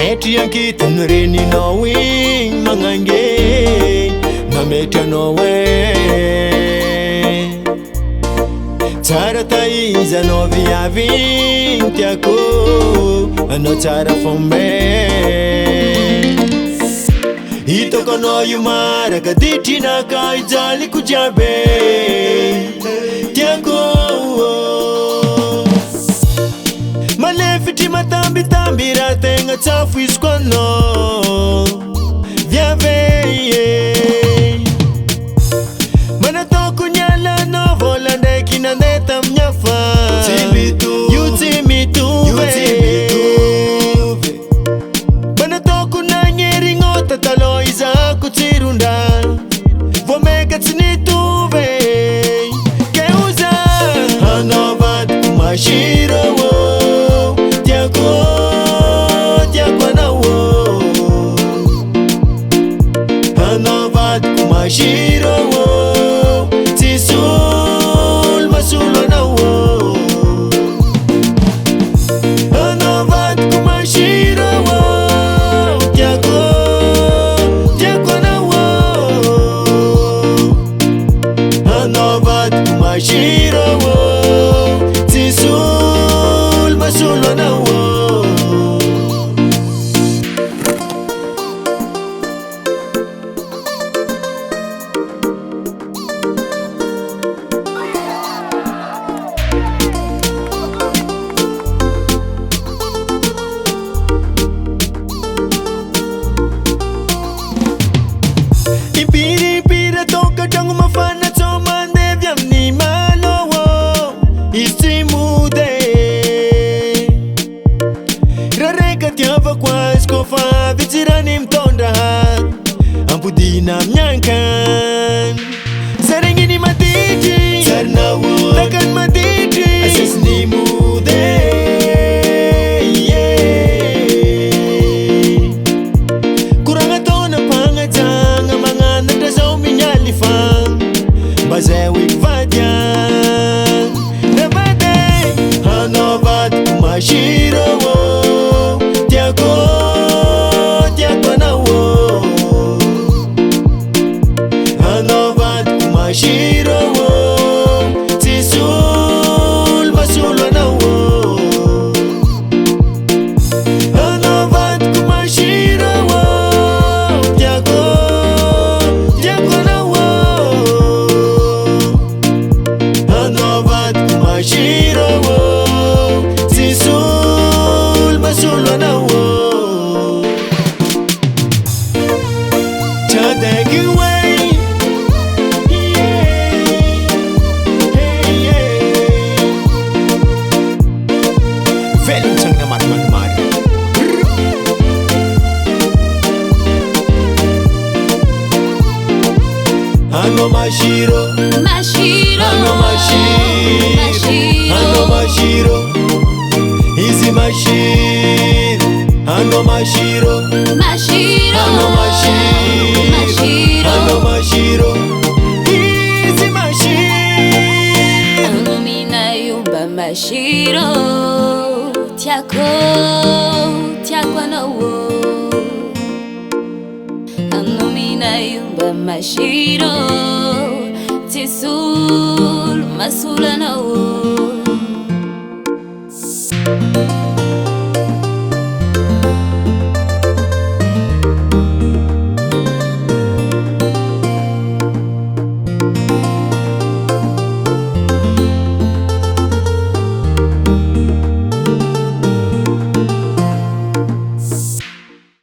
Metri ankitiny reninao igny magnange na metry anao tsara taiza anao viavy igny tiako anao tsara fombe hitako anao io maraka ditrinaka ijaliko jiaby tiako malefitry matambitamby raha tegna tsafo izy koa anao viave manataoko niala anao vola ndraiky nandeha tamin'ny hafa io tsy mitovy manataoko nagnerignoata taloha izako tsy rondra vo meka tsy nitovy ke oza anaovadiko mashiro mashiro tisul masulu na anavatku mashiro tiako na anavatku mashiro tisul masulu na Kofa vitirani mtonda ampudina mnyankan saringini matiti sarnawo takan matiti asesni mude kuranga tona pangajanga mangana tazau minyalifang bazewi vadyan nabade hanovat kumashiro tiako mashiro tisul masulu na anavat kumashiro tiako na anavat kumashiro tisul masulu na Ano mashiro, ano mashiro, easy mashiro, ano mashiro, ano mashiro, easy mashiro, ano mina yumba mashiro, tiako anawo. Mashiro tisul masula na